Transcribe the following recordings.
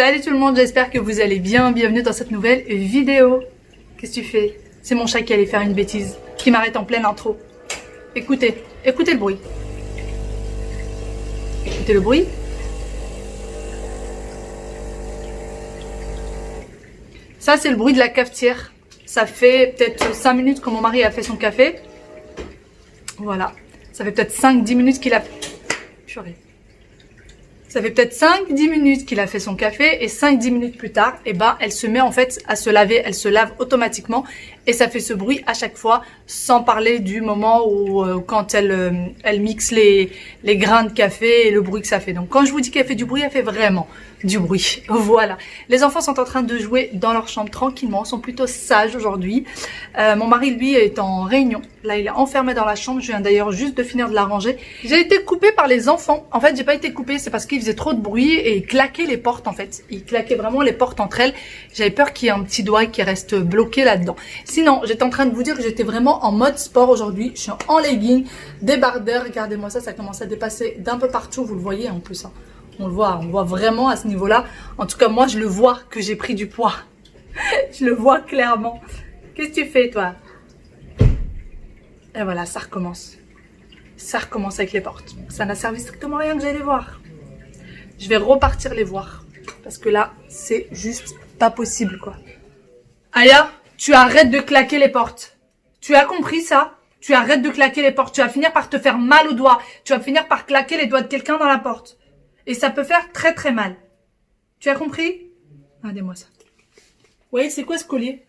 Salut tout le monde, j'espère que vous allez bien. Bienvenue dans cette nouvelle vidéo. Qu'est-ce que tu fais? C'est mon chat qui allait faire une bêtise, qui m'arrête en pleine intro. Écoutez, écoutez le bruit. Écoutez le bruit. Ça, c'est le bruit de la cafetière. Ça fait peut-être 5 minutes que mon mari a fait son café. Voilà. Ça fait peut-être 5-10 minutes qu'il a... Purée. Ça fait peut-être 5-10 minutes qu'il a fait son café et 5-10 minutes plus tard, eh ben, elle se met en fait à se laver. Elle se lave automatiquement et ça fait ce bruit à chaque fois, sans parler du moment où quand elle mixe les grains de café et le bruit que ça fait. Donc quand je vous dis qu'elle fait du bruit, elle fait vraiment du bruit. Voilà. Les enfants sont en train de jouer dans leur chambre tranquillement, sont plutôt sages aujourd'hui. Mon mari, lui, est en réunion. Là, il est enfermé dans la chambre. Je viens d'ailleurs juste de finir de la ranger. J'ai été coupée par les enfants. En fait, j'ai pas été coupée, c'est parce qu'ils faisaient trop de bruit et ils claquaient les portes, en fait. Ils claquaient vraiment les portes entre elles. J'avais peur qu'il y ait un petit doigt qui reste bloqué là-dedans. Sinon, j'étais en train de vous dire que j'étais vraiment en mode sport aujourd'hui. Je suis en legging, débardeur. Regardez-moi ça, ça commence à dépasser d'un peu partout. Vous le voyez en plus, hein. On voit vraiment à ce niveau-là. En tout cas, moi, je le vois que j'ai pris du poids. Je le vois clairement. Qu'est-ce que tu fais, toi? Et voilà, ça recommence. Ça recommence avec les portes. Ça n'a servi strictement à rien que j'aille les voir. Je vais repartir les voir. Parce que là, c'est juste pas possible, quoi. Aya, tu arrêtes de claquer les portes. Tu as compris ça? Tu arrêtes de claquer les portes. Tu vas finir par te faire mal aux doigts. Tu vas finir par claquer les doigts de quelqu'un dans la porte. Et ça peut faire très très mal. Tu as compris? Regardez-moi ça. Oui, c'est quoi ce collier?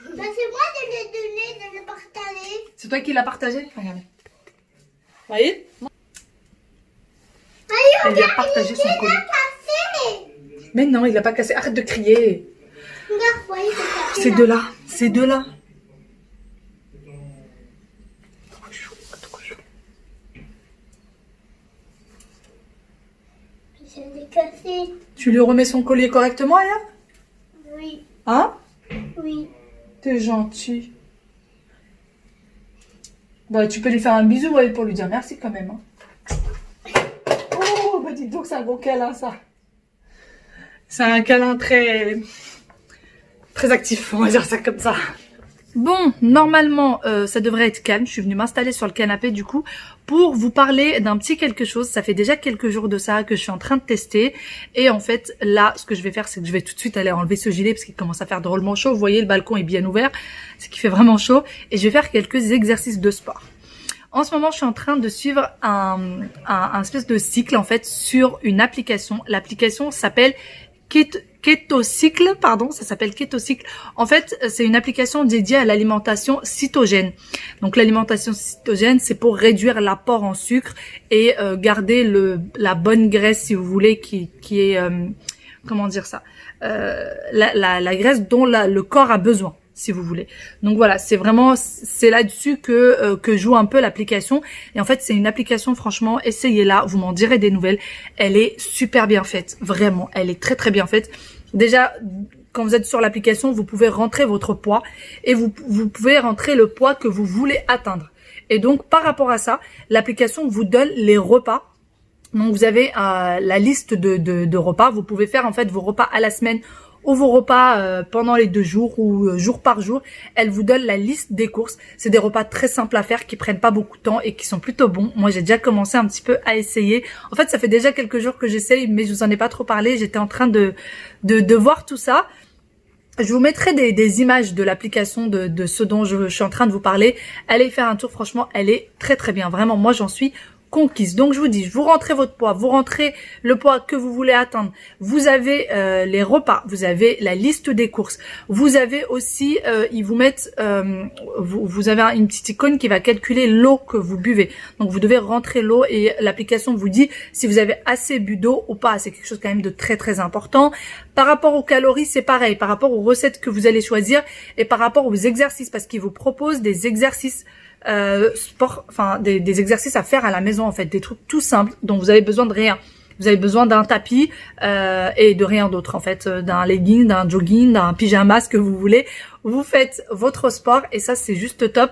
C'est moi de le donner, de le partager. C'est toi qui l'as partagé? Regardez. Vous voyez? Elle lui a partagé son collier. Cassé. Mais non, il l'a pas cassé. Arrête de crier. Regarde, voyez, c'est cassé. C'est de là. C'est de là. C'est cassé. Tu lui remets son collier correctement, Aya? Oui, Hein? oui. T'es gentil. Bah, tu peux lui faire un bisou, ouais, pour lui dire merci quand même. Hein. Oh, bah dis donc, c'est un gros câlin, ça. C'est un câlin très actif, on va dire ça comme ça. Bon, normalement, ça devrait être calme. Je suis venue m'installer sur le canapé, du coup, pour vous parler d'un petit quelque chose. Ça fait déjà quelques jours de ça que je suis en train de tester. Et en fait, là, ce que je vais faire, c'est que je vais tout de suite aller enlever ce gilet parce qu'il commence à faire drôlement chaud. Vous voyez, le balcon est bien ouvert. C'est qu'il fait vraiment chaud. Et je vais faire quelques exercices de sport. En ce moment, je suis en train de suivre un espèce de cycle, en fait, sur une application. L'application s'appelle Ketocycle, pardon, ça s'appelle Ketocycle. En fait, c'est une application dédiée à l'alimentation cytogène. Donc, l'alimentation cytogène, c'est pour réduire l'apport en sucre et garder la bonne graisse, si vous voulez, qui est, comment dire ça, la graisse dont le corps a besoin, si vous voulez. Donc voilà, c'est là-dessus que joue un peu l'application. Et en fait, c'est une application, franchement, essayez-la, vous m'en direz des nouvelles. Elle est super bien faite, vraiment, elle est très très bien faite. Déjà, quand vous êtes sur l'application, vous pouvez rentrer votre poids et vous pouvez rentrer le poids que vous voulez atteindre. Et donc, par rapport à ça, l'application vous donne les repas. Donc, vous avez la liste de repas. Vous pouvez faire en fait vos repas à la semaine ou vos repas pendant les 2 jours ou jour par jour. Elle vous donne la liste des courses. C'est des repas très simples à faire qui prennent pas beaucoup de temps et qui sont plutôt bons. Moi, j'ai déjà commencé un petit peu à essayer. En fait, ça fait déjà quelques jours que j'essaye, mais je vous en ai pas trop parlé. J'étais en train de voir tout ça. Je vous mettrai des images de l'application de ce dont je suis en train de vous parler. Allez faire un tour, franchement, elle est très très bien. Vraiment, moi, j'en suis conquise. Donc je vous dis, vous rentrez votre poids, vous rentrez le poids que vous voulez atteindre. Vous avez les repas, vous avez la liste des courses. Vous avez aussi, ils vous mettent, vous avez une petite icône qui va calculer l'eau que vous buvez. Donc vous devez rentrer l'eau et l'application vous dit si vous avez assez bu d'eau ou pas. C'est quelque chose quand même de très très important. Par rapport aux calories, c'est pareil. Par rapport aux recettes que vous allez choisir et par rapport aux exercices, parce qu'ils vous proposent des exercices sport, enfin des exercices à faire à la maison, en fait, des trucs tout simples dont vous avez besoin de rien. Vous avez besoin d'un tapis et de rien d'autre, en fait, d'un legging, d'un jogging, d'un pyjama, ce que vous voulez. Vous faites votre sport et ça, c'est juste top.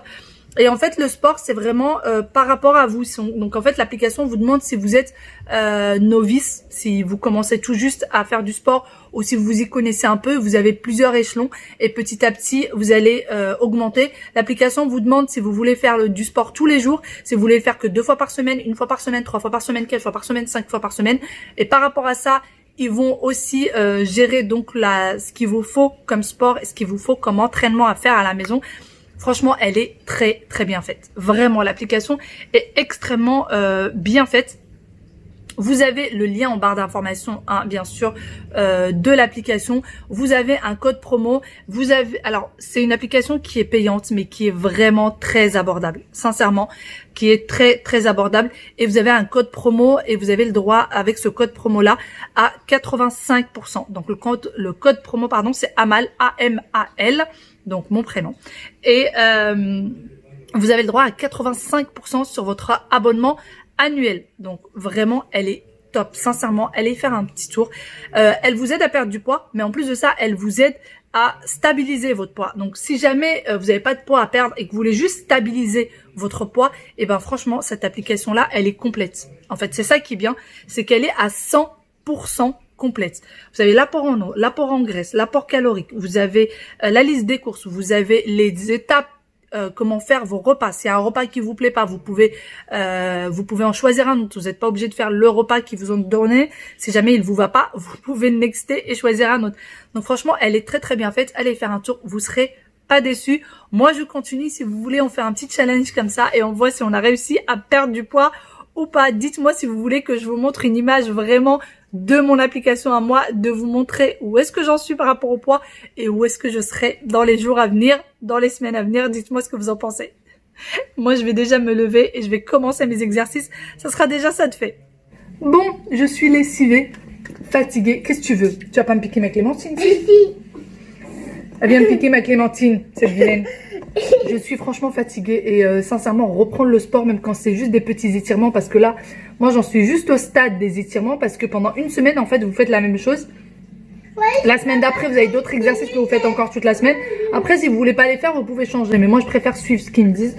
Et en fait, le sport, c'est vraiment par rapport à vous. Donc en fait, l'application vous demande si vous êtes novice, si vous commencez tout juste à faire du sport ou si vous y connaissez un peu. Vous avez plusieurs échelons et petit à petit, vous allez augmenter. L'application vous demande si vous voulez faire du sport tous les jours, si vous voulez le faire que 2 fois par semaine, 1 fois par semaine, 3 fois par semaine, 4 fois par semaine, 5 fois par semaine. Et par rapport à ça, ils vont aussi gérer donc ce qu'il vous faut comme sport et ce qu'il vous faut comme entraînement à faire à la maison. Franchement, elle est très très bien faite. Vraiment, l'application est extrêmement bien faite. Vous avez le lien en barre d'information, hein, bien sûr, de l'application. Vous avez un code promo. Vous avez, alors, c'est une application qui est payante, mais qui est vraiment très abordable. Sincèrement, qui est très très abordable. Et vous avez un code promo et vous avez le droit, avec ce code promo-là, à 85%. Donc le code promo, pardon, c'est Amal, A-M-A-L. Donc mon prénom. Et vous avez le droit à 85% sur votre abonnement annuel. Donc vraiment, elle est top. Sincèrement, allez faire un petit tour. Elle vous aide à perdre du poids, mais en plus de ça, elle vous aide à stabiliser votre poids. Donc si jamais vous n'avez pas de poids à perdre et que vous voulez juste stabiliser votre poids, et ben franchement, cette application-là, elle est complète. En fait, c'est ça qui est bien, c'est qu'elle est à 100% complète. Vous avez l'apport en eau, l'apport en graisse, l'apport calorique, vous avez la liste des courses, vous avez les étapes, comment faire vos repas. S'il y a un repas qui vous plaît pas, vous pouvez en choisir un autre. Vous n'êtes pas obligé de faire le repas qu'ils vous ont donné. Si jamais il vous va pas, vous pouvez le nexter et choisir un autre. Donc franchement, elle est très très bien faite. Allez faire un tour, vous serez pas déçus. Moi, je continue. Si vous voulez, on fait un petit challenge comme ça et on voit si on a réussi à perdre du poids ou pas. Dites-moi si vous voulez que je vous montre une image vraiment de mon application à moi, de vous montrer où est-ce que j'en suis par rapport au poids et où est-ce que je serai dans les jours à venir, dans les semaines à venir. Dites-moi ce que vous en pensez. Moi, je vais déjà me lever et je vais commencer mes exercices. Ça sera déjà ça de fait. Bon, je suis lessivée, fatiguée. Qu'est-ce que tu veux? Tu vas pas me piquer ma clémentine? Elle vient me piquer ma clémentine, cette vilaine. Je suis franchement fatiguée et sincèrement, reprendre le sport, même quand c'est juste des petits étirements, parce que là, moi, j'en suis juste au stade des étirements, parce que pendant une semaine, en fait, vous faites la même chose. La semaine d'après, vous avez d'autres exercices que vous faites encore toute la semaine. Après, si vous voulez pas les faire, vous pouvez changer. Mais moi, je préfère suivre ce qu'ils me disent.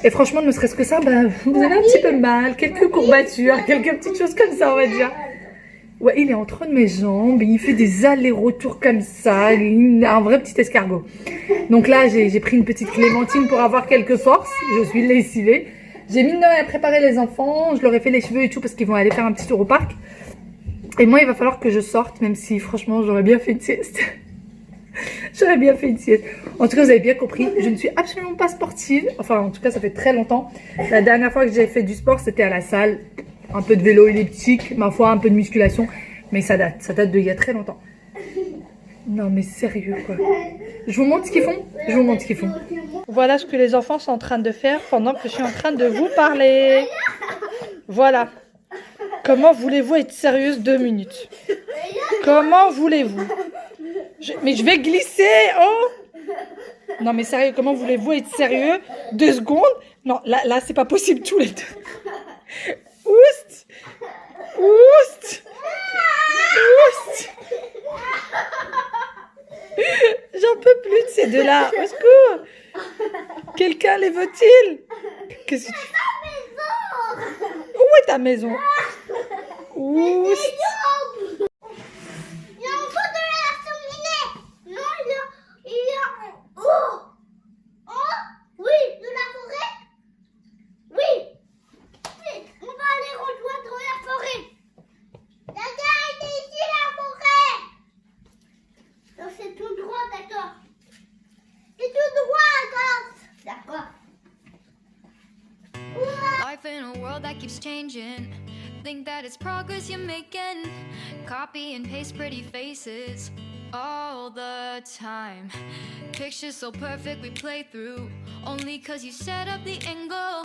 Et franchement, ne serait-ce que ça, bah, vous avez un petit peu mal, quelques courbatures, quelques petites choses comme ça, on va dire. Ouais, il est entre mes jambes, il fait des allers-retours comme ça, il est un vrai petit escargot. Donc là, j'ai pris une petite clémentine pour avoir quelques forces, je suis lessivée. J'ai mis de temps à préparer les enfants, je leur ai fait les cheveux et tout parce qu'ils vont aller faire un petit tour au parc. Et moi, il va falloir que je sorte, même si franchement, j'aurais bien fait une sieste. J'aurais bien fait une sieste. En tout cas, vous avez bien compris, je ne suis absolument pas sportive. Enfin, en tout cas, ça fait très longtemps. La dernière fois que j'ai fait du sport, c'était à la salle. Un peu de vélo elliptique, ma foi, un peu de musculation. Mais ça date d'il y a très longtemps. Non, mais sérieux, quoi. Je vous montre ce qu'ils font. Je vous montre ce qu'ils font. Voilà ce que les enfants sont en train de faire pendant que je suis en train de vous parler. Voilà. Comment voulez-vous être sérieuse 2 minutes? Comment voulez-vous? Mais je vais glisser, oh! Non, mais sérieux, comment voulez-vous être sérieux 2 secondes? Non, là c'est pas possible tous les deux. Oust! Oust! Oust! J'en peux plus de ces deux-là. Au secours! Quelqu'un les veut-il? Qu'est-ce que tu fais? Où est ta maison? Oust! Il y a en bas de la cheminée. Non, il y a en haut. Oh, oui, de la forêt. Oui. Vite, on va aller rejoindre la forêt. Regarde ici la forêt. Donc c'est tout droit, d'accord. C'est tout droit à gauche. D'accord. Life in a world that keeps changing. Think that it's progress you're making. Copy and paste pretty faces all the time. Pictures so perfect we play through. Only cause you set up the angle.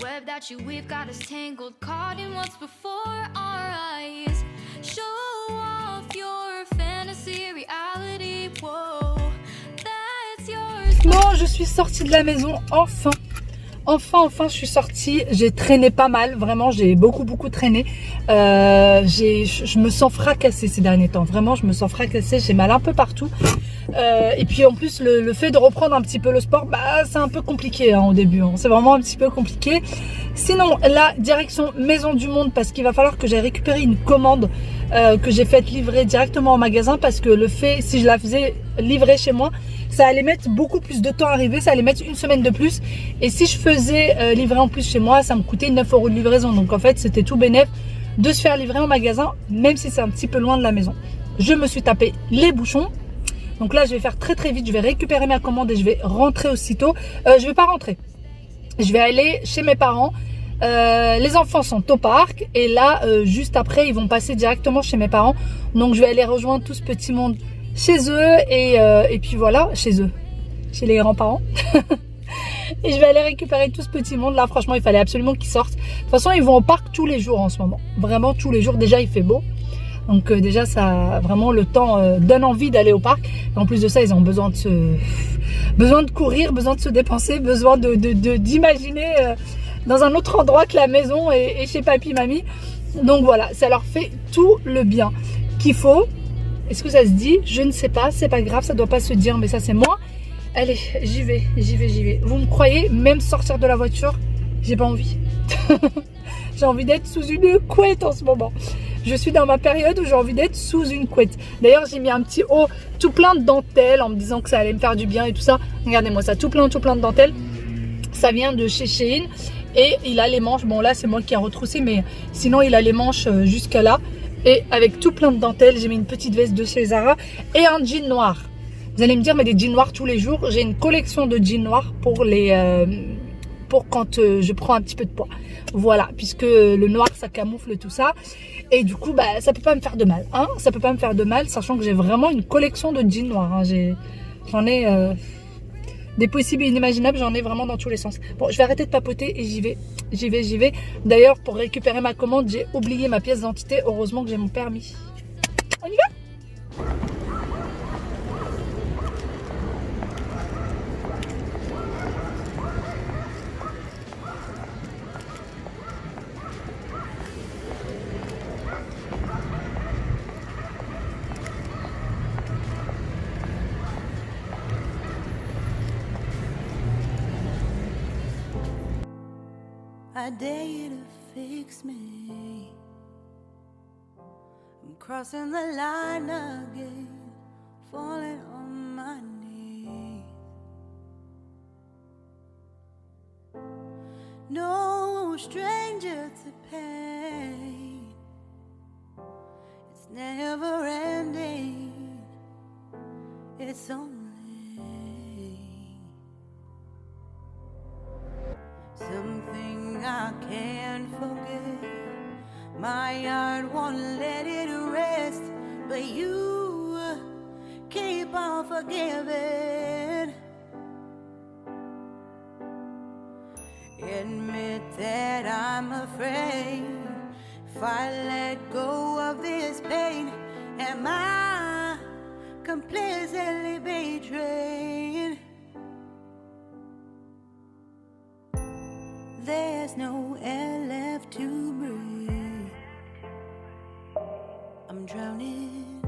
Web that you weave got us tangled. Caught in what's before our eyes. Show off your fantasy reality. Whoa, that's yours. Bon, je suis sortie de la maison, enfin. Enfin, je suis sortie. J'ai traîné pas mal, vraiment, j'ai beaucoup traîné. Je me sens fracassée ces derniers temps. Vraiment, je me sens fracassée. J'ai mal un peu partout. Et puis en plus le fait de reprendre un petit peu le sport, bah c'est un peu compliqué hein, au début, hein. C'est vraiment un petit peu compliqué. Sinon là, direction Maison du Monde, parce qu'il va falloir que j'aille récupérer une commande que j'ai faite livrer directement au magasin, parce que le fait, si je la faisais livrer chez moi, ça allait mettre beaucoup plus de temps à arriver, ça allait mettre une semaine de plus, et si je faisais livrer en plus chez moi, ça me coûtait 9 € de livraison. Donc en fait c'était tout bénef de se faire livrer en magasin, même si c'est un petit peu loin de la maison. Je me suis tapé les bouchons. Donc là, je vais faire très très vite. Je vais récupérer ma commande et je vais rentrer aussitôt. Je vais pas rentrer. Je vais aller chez mes parents. Les enfants sont au parc. Et là, juste après, ils vont passer directement chez mes parents. Donc, je vais aller rejoindre tout ce petit monde chez eux. Et puis voilà, chez eux. Chez les grands-parents. Et je vais aller récupérer tout ce petit monde. Là, franchement, il fallait absolument qu'ils sortent. De toute façon, ils vont au parc tous les jours en ce moment. Vraiment tous les jours. Déjà, il fait beau. Donc déjà ça vraiment le temps donne envie d'aller au parc. Et en plus de ça, ils ont besoin de courir, besoin de se dépenser, besoin d'imaginer dans un autre endroit que la maison et chez papy, mamie. Donc voilà, ça leur fait tout le bien qu'il faut. Est-ce que ça se dit? Je ne sais pas, c'est pas grave, ça doit pas se dire, mais ça c'est moi. Allez, j'y vais. Vous me croyez, même sortir de la voiture, j'ai pas envie. J'ai envie d'être sous une couette en ce moment. Je suis dans ma période où j'ai envie d'être sous une couette. D'ailleurs, j'ai mis un petit haut tout plein de dentelles en me disant que ça allait me faire du bien et tout ça. Regardez-moi ça, tout plein de dentelles. Ça vient de chez Shein. Et il a les manches, bon là c'est moi qui ai retroussé, mais sinon il a les manches jusqu'à là. Et avec tout plein de dentelles, j'ai mis une petite veste de chez Zara et un jean noir. Vous allez me dire, mais des jeans noirs tous les jours. J'ai une collection de jeans noirs pour pour quand je prends un petit peu de poids. Voilà, puisque le noir ça camoufle tout ça. Et du coup, bah, ça peut pas me faire de mal. Hein, ça peut pas me faire de mal, sachant que j'ai vraiment une collection de jeans noirs. Hein. J'en ai des possibles et inimaginables, j'en ai vraiment dans tous les sens. Bon, je vais arrêter de papoter et j'y vais. D'ailleurs, pour récupérer ma commande, j'ai oublié ma pièce d'identité. Heureusement que j'ai mon permis. On y va? I dare you to fix me. I'm crossing the line again, falling on my knees. No stranger to pain, it's never ending, it's only something I can't forget. My heart won't let it rest, but you keep on forgiving. Admit that I'm afraid if I let go of this pain, am I completely betrayed? There's no air left to breathe. I'm drowning,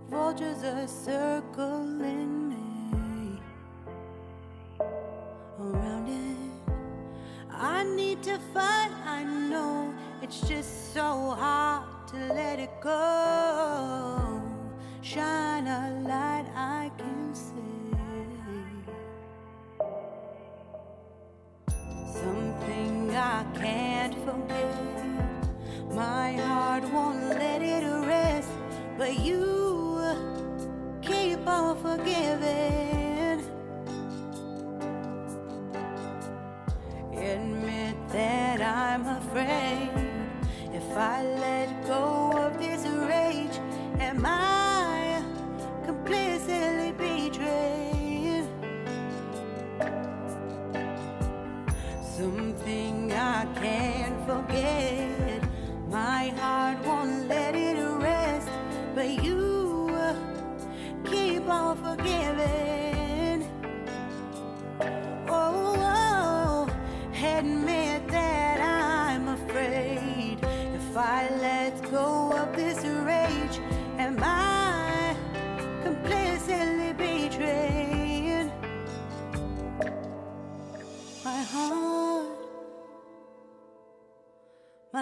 vultures are circling me. Around it, I need to fight. I know it's just so hard to let it go. Shine a light I can see. Something I can't forget. My heart won't let it rest, but you keep on forgiving. Admit that I'm afraid if I let go of this rage, am I completely betrayed? Something I can't forget. My heart won't let it rest, but you keep on forgiving. Oh, admit that I'm afraid if I let go of this rage, am I completely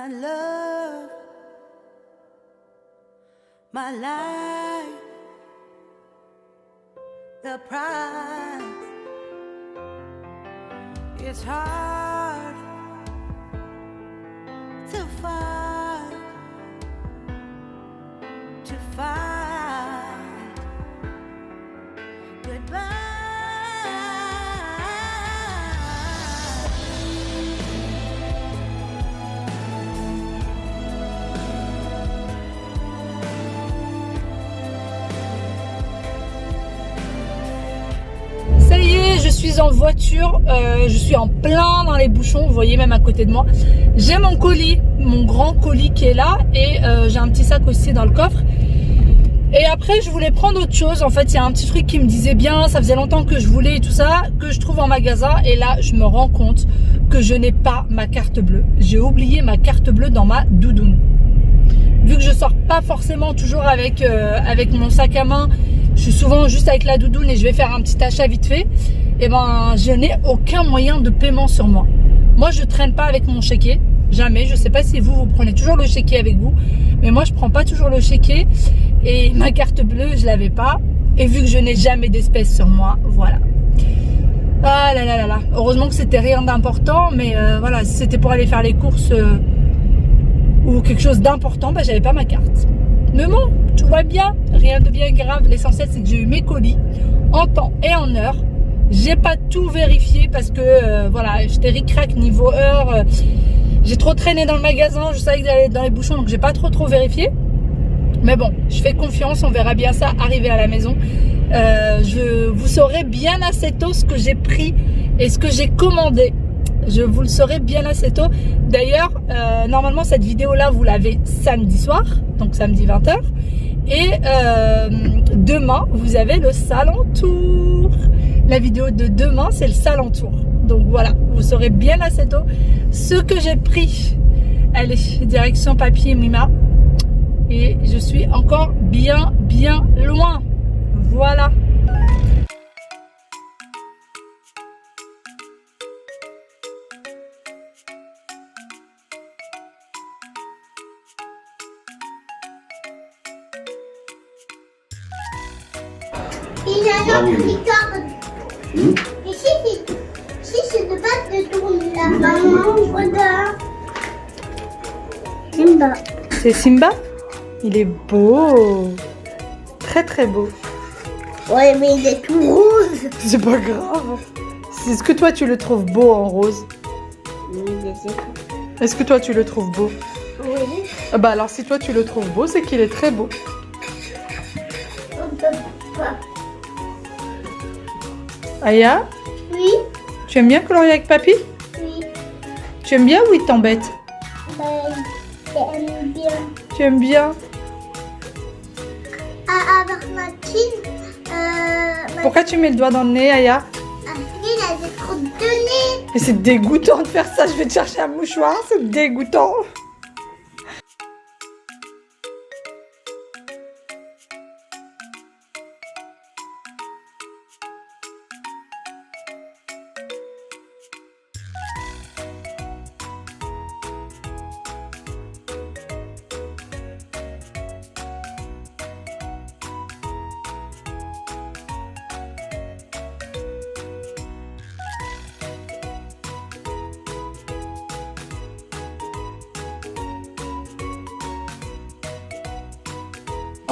my love, my life, the price. It's hard to fight goodbye. Ça y est, je suis en voiture, je suis en plein dans les bouchons, vous voyez même à côté de moi. J'ai mon colis, mon grand colis qui est là et j'ai un petit sac aussi dans le coffre. Et après je voulais prendre autre chose, en fait il y a un petit truc qui me disait bien, ça faisait longtemps que je voulais et tout ça, que je trouve en magasin et là je me rends compte que je n'ai pas ma carte bleue. J'ai oublié ma carte bleue dans ma doudoune. Vu que je sors pas forcément toujours avec mon sac à main, je suis souvent juste avec la doudoune et je vais faire un petit achat vite fait, et ben je n'ai aucun moyen de paiement sur moi. Moi je traîne pas avec mon chéquier, jamais. Je sais pas si vous prenez toujours le chéquier avec vous, mais moi je prends pas toujours le chéquier et ma carte bleue je l'avais pas, et vu que je n'ai jamais d'espèces sur moi, voilà. Ah là là là là, heureusement que c'était rien d'important, mais voilà, si c'était pour aller faire les courses ou quelque chose d'important, bah j'avais pas ma carte. Mais bon, tout va bien, rien de bien grave. L'essentiel c'est que j'ai eu mes colis en temps et en heure. J'ai pas tout vérifié parce que voilà, j'étais ric-rac niveau heure. J'ai trop traîné dans le magasin, je savais que j'allais être dans les bouchons, donc j'ai pas trop vérifié. Mais bon, je fais confiance, on verra bien ça arriver à la maison. Vous saurez bien assez tôt ce que j'ai pris et ce que j'ai commandé. Je vous le saurai bien assez tôt. D'ailleurs, normalement cette vidéo là vous l'avez samedi soir, donc samedi 20h. Et demain vous avez le salon tour. La vidéo de demain c'est le salon tour. Donc voilà, vous saurez bien assez tôt ce que j'ai pris. Allez, direction Papy et Mima. Et je suis encore bien loin. Voilà. Il a un tricorne. Ici, c'est de base de tourne là. Maman, regarde. Simba. C'est Simba? Il est beau. Très beau. Ouais, mais il est tout rose. C'est pas grave. Est-ce que toi tu le trouves beau en rose? Oui, bien sûr. Est-ce que toi tu le trouves beau? Oui. Ah bah alors si toi tu le trouves beau, c'est qu'il est très beau. On peut pas. Aya, Oui, tu aimes bien colorier avec papy? oui. Tu aimes bien ou il t'embête? Ben, j'aime bien. Tu aimes bien? Avec Martine, Pourquoi tu mets le doigt dans le nez, Aya? Martine, elle a trop de nez. Mais c'est dégoûtant de faire ça, je vais te chercher un mouchoir, c'est dégoûtant.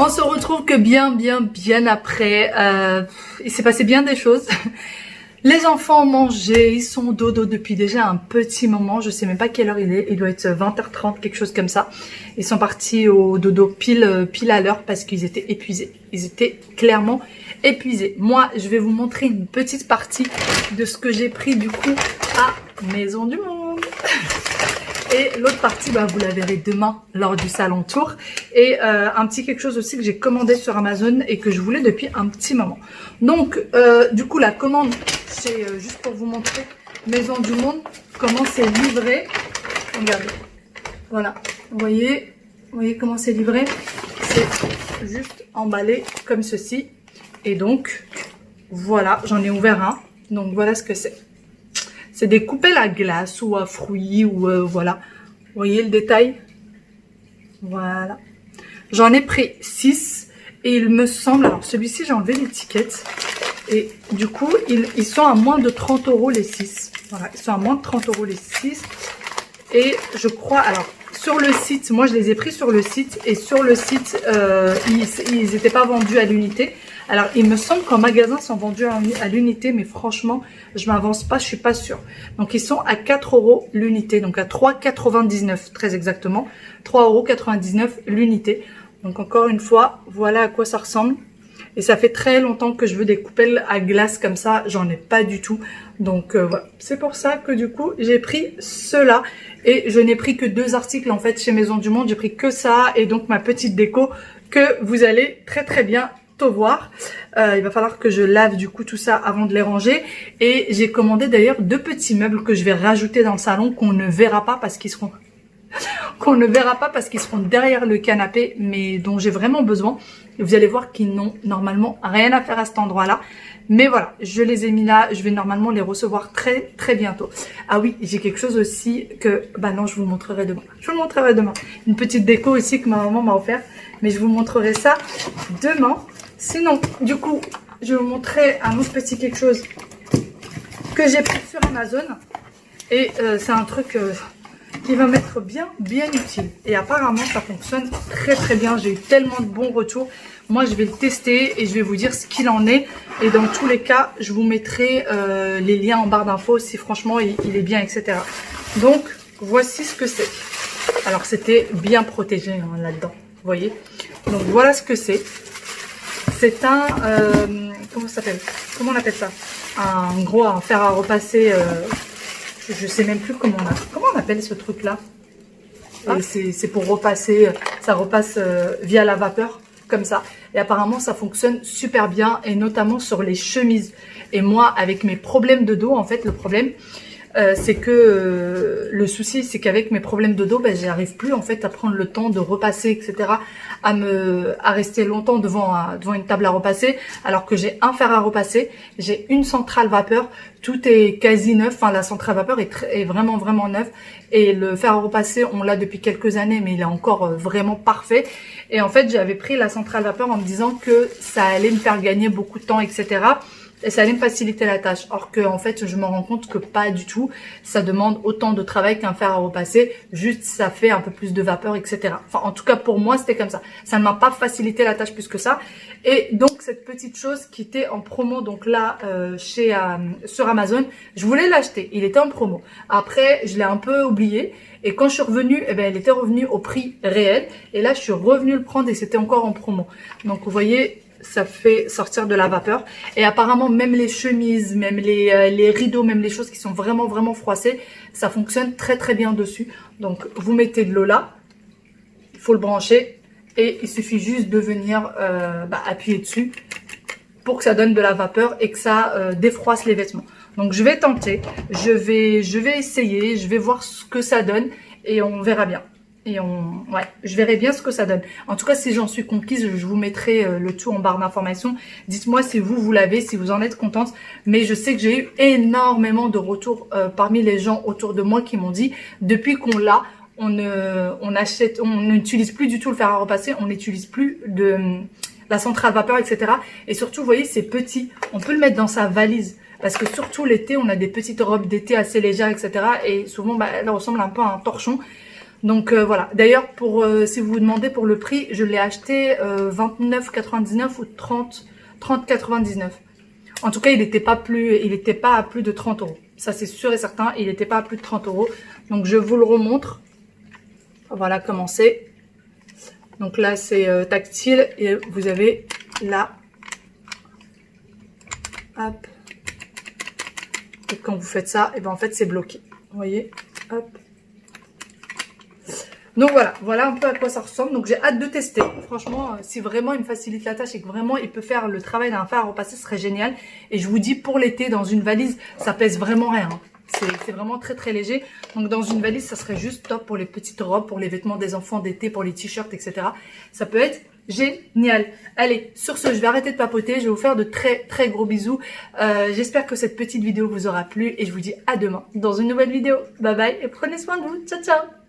On se retrouve que bien après. Il s'est passé bien des choses. Les enfants ont mangé, ils sont au dodo depuis déjà un petit moment. Je sais même pas quelle heure il est. Il doit être 20h30, quelque chose comme ça. Ils sont partis au dodo pile à l'heure parce qu'ils étaient épuisés. Ils étaient clairement épuisés. Moi, je vais vous montrer une petite partie de ce que j'ai pris du coup à Maison du Monde. Et l'autre partie, bah, vous la verrez demain lors du salon tour. Et un petit quelque chose aussi que j'ai commandé sur Amazon et que je voulais depuis un petit moment. Donc, du coup, la commande, c'est juste pour vous montrer Maison du Monde, comment c'est livré. Regardez, voilà, vous voyez comment c'est livré. C'est juste emballé comme ceci. Et donc, voilà, j'en ai ouvert un. Donc, voilà ce que c'est. C'est des coupelles à glace ou à fruits ou voilà. Vous voyez le détail? Voilà. J'en ai pris 6 et il me semble... Alors celui-ci, j'ai enlevé l'étiquette. Et du coup, ils sont à moins de 30 € les 6. Voilà, ils sont à moins de 30 € les 6. Et je crois... Alors, sur le site, moi je les ai pris sur le site. Et sur le site, ils n'étaient pas vendus à l'unité. Alors, il me semble qu'en magasin, ils sont vendus à l'unité. Mais franchement, je m'avance pas, je suis pas sûre. Donc, ils sont à 4 € l'unité. Donc, à 3,99 très exactement. 3,99 € l'unité. Donc, encore une fois, voilà à quoi ça ressemble. Et ça fait très longtemps que je veux des coupelles à glace comme ça. J'en ai pas du tout. Donc, voilà. C'est pour ça que du coup, j'ai pris ceux-là. Et je n'ai pris que 2 articles en fait chez Maison du Monde. J'ai pris que ça et donc ma petite déco que vous allez très très bien voir. Il va falloir que je lave du coup tout ça avant de les ranger. Et j'ai commandé d'ailleurs 2 petits meubles que je vais rajouter dans le salon qu'on ne verra pas parce qu'ils seront derrière le canapé, mais dont j'ai vraiment besoin. Et vous allez voir qu'ils n'ont normalement rien à faire à cet endroit-là. Mais voilà, je les ai mis là. Je vais normalement les recevoir très très bientôt. Ah oui, j'ai quelque chose aussi que... Bah non, je vous montrerai demain. Je vous montrerai demain. Une petite déco aussi que ma maman m'a offert. Mais je vous montrerai ça demain. Sinon, du coup, je vais vous montrer un autre petit quelque chose que j'ai pris sur Amazon. Et c'est un truc qui va m'être bien utile. Et apparemment, ça fonctionne très très bien. J'ai eu tellement de bons retours. Moi, je vais le tester et je vais vous dire ce qu'il en est. Et dans tous les cas, je vous mettrai les liens en barre d'infos si franchement il est bien, etc. Donc, voici ce que c'est. Alors, c'était bien protégé hein, là-dedans. Vous voyez? Donc, voilà ce que c'est. C'est un... comment ça s'appelle? Comment on appelle ça? Un fer à repasser... je sais même plus comment on appelle ce truc-là. Ah. C'est pour repasser... Ça repasse via la vapeur, comme ça. Et apparemment, ça fonctionne super bien, et notamment sur les chemises. Et moi, avec mes problèmes de dos, en fait, le problème... c'est que le souci, c'est qu'avec mes problèmes de dos, ben, j'arrive plus en fait à prendre le temps de repasser, etc. À rester longtemps devant une table à repasser, alors que j'ai un fer à repasser, j'ai une centrale vapeur, tout est quasi neuf. Enfin, la centrale vapeur est vraiment neuve, et le fer à repasser, on l'a depuis quelques années, mais il est encore vraiment parfait. Et en fait, j'avais pris la centrale vapeur en me disant que ça allait me faire gagner beaucoup de temps, etc. Et ça allait me faciliter la tâche. Or que, en fait, je me rends compte que pas du tout. Ça demande autant de travail qu'un fer à repasser. Juste, ça fait un peu plus de vapeur, etc. Enfin, en tout cas, pour moi, c'était comme ça. Ça ne m'a pas facilité la tâche plus que ça. Et donc, cette petite chose qui était en promo, donc là, sur Amazon, je voulais l'acheter. Il était en promo. Après, je l'ai un peu oublié. Et quand je suis revenue, eh ben, elle était revenue au prix réel. Et là, je suis revenue le prendre et c'était encore en promo. Donc, vous voyez... ça fait sortir de la vapeur. Et apparemment, même les chemises, même les rideaux, même les choses qui sont vraiment froissées, ça fonctionne très très bien dessus. Donc, vous mettez de l'eau là, il faut le brancher et il suffit juste de venir appuyer dessus pour que ça donne de la vapeur et que ça défroisse les vêtements. Donc, je vais tenter, je vais essayer, je vais voir ce que ça donne et on verra bien. Et je verrai bien ce que ça donne. En tout cas, si j'en suis conquise, je vous mettrai le tout en barre d'informations. Dites-moi si vous l'avez, si vous en êtes contente. Mais je sais que j'ai eu énormément de retours parmi les gens autour de moi qui m'ont dit, depuis qu'on l'a, on n'utilise plus du tout le fer à repasser, on n'utilise plus de la centrale vapeur, etc. Et surtout, vous voyez, c'est petit. On peut le mettre dans sa valise. Parce que surtout l'été, on a des petites robes d'été assez légères, etc. Et souvent, elle ressemble un peu à un torchon. Donc voilà. D'ailleurs, si vous vous demandez pour le prix, je l'ai acheté 29,99 ou 30,99. En tout cas, il n'était pas à plus de 30 €. Ça, c'est sûr et certain. Il n'était pas à plus de 30 €. Donc, je vous le remontre. Voilà comment c'est. Donc là, c'est tactile et vous avez là. Hop. Et quand vous faites ça, et ben en fait, c'est bloqué. Vous voyez? Hop. Donc voilà un peu à quoi ça ressemble. Donc j'ai hâte de tester. Franchement, si vraiment il me facilite la tâche et que vraiment il peut faire le travail d'un fer à repasser, ce serait génial. Et je vous dis, pour l'été, dans une valise, ça pèse vraiment rien. C'est vraiment très très léger. Donc dans une valise, ça serait juste top pour les petites robes, pour les vêtements des enfants d'été, pour les t-shirts, etc. Ça peut être génial. Allez, sur ce, je vais arrêter de papoter. Je vais vous faire de très très gros bisous. J'espère que cette petite vidéo vous aura plu et je vous dis à demain dans une nouvelle vidéo. Bye bye et prenez soin de vous. Ciao ciao.